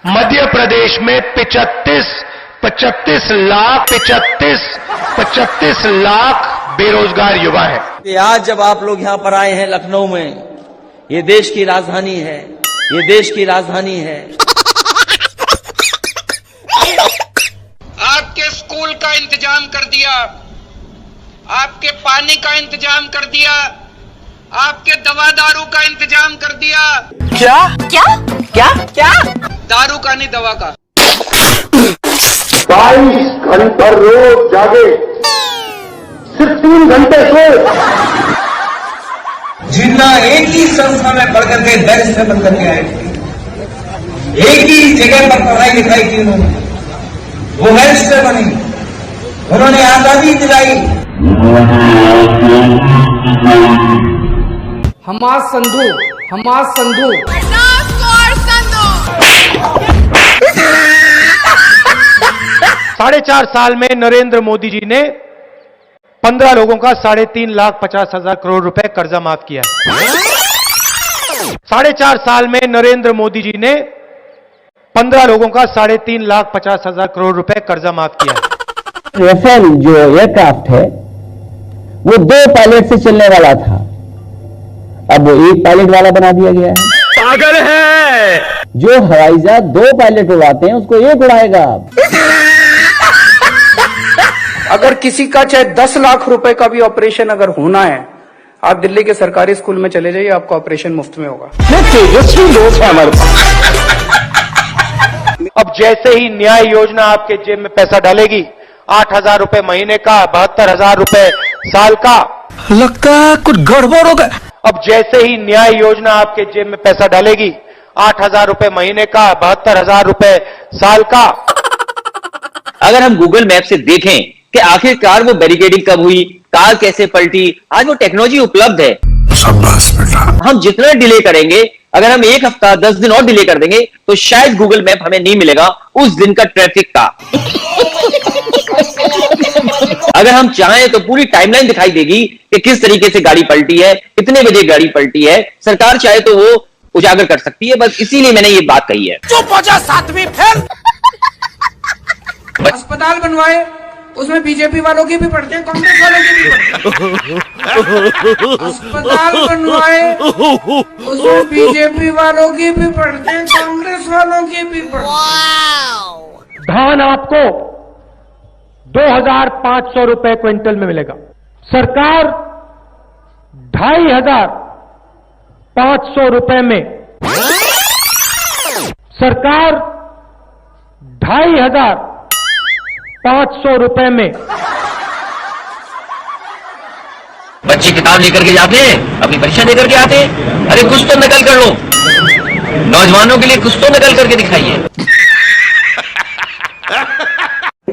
मध्य प्रदेश में 35 लाख बेरोजगार युवा है। कि आज जब आप लोग यहां पर आए हैं लखनऊ में, ये देश की राजधानी है, ये देश की राजधानी है। आपके स्कूल का इंतजाम कर दिया, आपके पानी का इंतजाम कर दिया, आपके दवा दारू का इंतजाम कर दिया। क्या क्या क्या क्या? दारू का नहीं, दवा का। 22 घंटा रोज जागे, सिर्फ 3 घंटे सो। जिन्ना एक ही संस्था में पढ़ करके बैरिस्टर बन करके आए थे, एक ही जगह पर पढ़ाई लिखाई की उन्होंने, वो बैरिस्टर बने, उन्होंने आजादी दिलाई। हमाद संधू 4.5 साल में नरेंद्र मोदी जी ने 15 लोगों का 3,50,000 करोड़ रुपए कर्जा माफ किया है। 4.5 साल में नरेंद्र मोदी जी ने 15 लोगों का 3,50,000 करोड़ रुपए कर्जा माफ किया है। राफेल जो एयरक्राफ्ट है वो 2 पायलट से चलने वाला था, अब वो 1 पायलट वाला बना दिया गया है। पागल है। जो हवाई जहाज 2 पायलट उड़ाते हैं उसको 1 उड़ाएगा। अगर किसी का चाहे 10 लाख रुपए का भी ऑपरेशन अगर होना है, आप दिल्ली के सरकारी स्कूल में चले जाइए, आपका ऑपरेशन मुफ्त में होगा। तेजस्वी लोग हैं हमारे पास। अब जैसे ही न्याय योजना आपके जेब में पैसा डालेगी, 8,000 रुपए महीने का, 72,000 रुपए साल का, लगता है कुछ गड़बड़ हो गया। अब जैसे ही न्याय योजना आपके जेब में पैसा डालेगी, 8,000 रुपए महीने का, 72,000 रुपए साल का। अगर हम गूगल मैप से देखें कि आखिरकार वो बैरिकेडिंग कब हुई, कार कैसे पलटी, आज वो टेक्नोलॉजी उपलब्ध है। हम जितना डिले करेंगे, अगर हम 1 हफ्ता 10 दिन और डिले कर देंगे तो शायद गूगल मैप हमें नहीं मिलेगा उस दिन का ट्रैफिक का। अगर हम चाहें तो पूरी टाइमलाइन दिखाई देगी कि किस तरीके से गाड़ी पलटी है, कितने बजे गाड़ी पलटी है। सरकार चाहे तो वो उजागर कर सकती है, बस इसीलिए मैंने ये बात कही है। चुप हो जा 7वीं फेल। अस्पताल बनवाए, उसमें बीजेपी वालों के भी पढ़ते हैं, कांग्रेस वालों के भी पढ़ते हैं। अस्पताल बनवाए, उसमें बीजेपी वालों के भी पढ़ते हैं, कांग्रेस वालों के भी पढ़ते हैं। धान आपको 2,500 रुपए क्विंटल में मिलेगा। सरकार 2,500 रुपए में, सरकार 2,500 रुपए में। बच्चे किताब लेकर के जाते हैं, अपनी परीक्षा देकर के आते हैं। अरे कुछ तो नकल कर लो, नौजवानों के लिए कुछ तो नकल करके दिखाइए।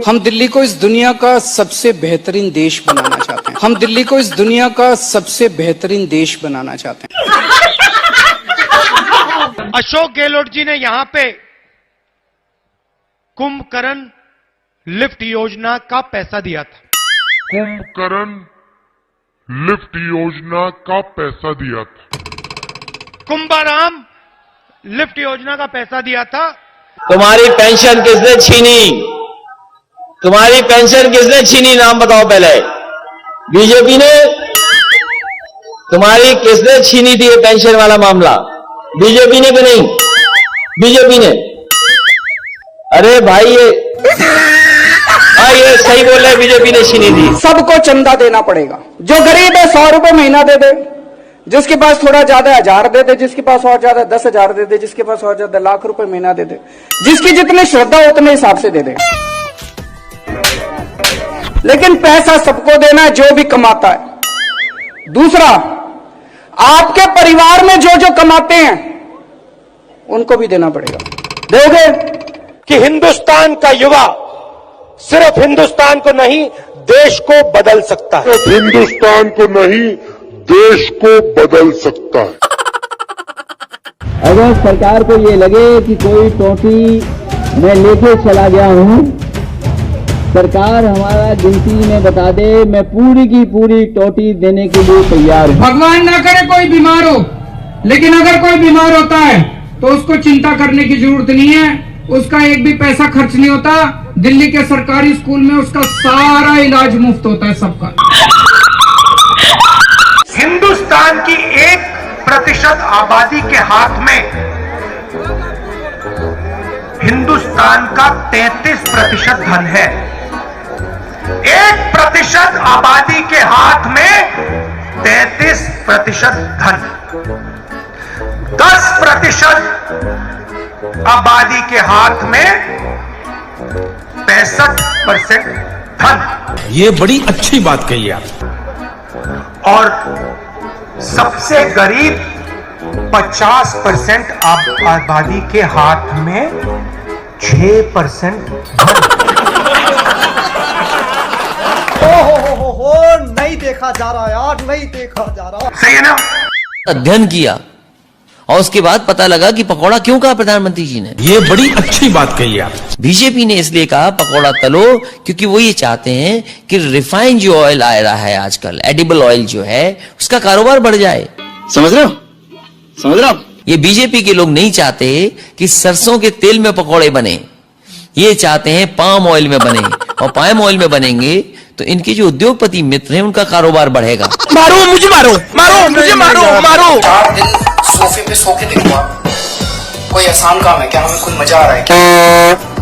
हम दिल्ली को इस दुनिया का सबसे बेहतरीन देश बनाना चाहते हैं। हम दिल्ली को इस दुनिया का सबसे बेहतरीन देश बनाना चाहते हैं। अशोक गहलोत जी ने यहां पे कुंभकर्ण लिफ्ट योजना का पैसा दिया था। कुंभकर्ण लिफ्ट योजना का पैसा दिया था। कुंभाराम लिफ्ट योजना का पैसा दिया था। तुम्हारी पेंशन किसने छीनी? तुम्हारी पेंशन किसने छीनी? नाम बताओ पहले। बीजेपी ने? तुम्हारी किसने छीनी थी ये पेंशन वाला मामला? बीजेपी ने कि नहीं? बीजेपी ने। अरे भाई ये सही बोल रहे, बीजेपी ने छीनी थी। सबको चंदा देना पड़ेगा। जो गरीब है 100 रुपए महीना दे दे, जिसके पास थोड़ा ज्यादा 1,000 दे दे, जिसके पास और ज्यादा 10,000 दे दे, जिसके पास और ज्यादा लाख रुपए महीना दे दे, जिसकी जितनी श्रद्धा उतने हिसाब से दे दे। लेकिन पैसा सबको देना है जो भी कमाता है। दूसरा, आपके परिवार में जो जो कमाते हैं उनको भी देना पड़ेगा। दोगे? कि हिंदुस्तान का युवा सिर्फ हिंदुस्तान को नहीं देश को बदल सकता है। हिंदुस्तान को नहीं देश को बदल सकता है। अगर सरकार को ये लगे कि कोई टोटी मैं लेके चला गया हूं, सरकार हमारा गिनती में बता दे, मैं पूरी की पूरी टोटी देने के लिए तैयार हूं। भगवान ना करे कोई बीमार हो, लेकिन अगर कोई बीमार होता है तो उसको चिंता करने की जरूरत नहीं है। उसका एक भी पैसा खर्च नहीं होता। दिल्ली के सरकारी स्कूल में उसका सारा इलाज मुफ्त होता है सबका। हिंदुस्तान की 1% आबादी के हाथ में हिंदुस्तान का 33% धन है। 1% आबादी के हाथ में 33% धन, 10% आबादी के हाथ में 65% धन। ये बड़ी अच्छी बात कही आप। और सबसे गरीब 50% आबादी के हाथ में 6% नहीं देखा जा रहा यार, नहीं देखा जा रहा। सही है ना? अध्ययन किया और उसके बाद पता लगा कि पकौड़ा क्यों कहा प्रधानमंत्री जी ने। ये बड़ी अच्छी बात कही आप। बीजेपी ने इसलिए कहा पकौड़ा तलो क्योंकि वो ये चाहते हैं कि रिफाइंड जो ऑयल आ रहा है आजकल, एडिबल ऑयल जो है, उसका कारोबार बढ़ जाए। समझ रहे हो? समझ रहे हो? ये बीजेपी के लोग नहीं चाहते कि सरसों के तेल में पकौड़े बने, ये चाहते हैं पाम ऑयल में बने, और पाम ऑयल में बनेंगे तो इनके जो उद्योगपति मित्र हैं उनका कारोबार बढ़ेगा। मारो मुझे, मारो मारो मुझे, मारो मारो। 4 दिन सोफे पे सो के देखो आप, कोई आसान काम है क्या? हमें कोई मजा आ रहा है क्या?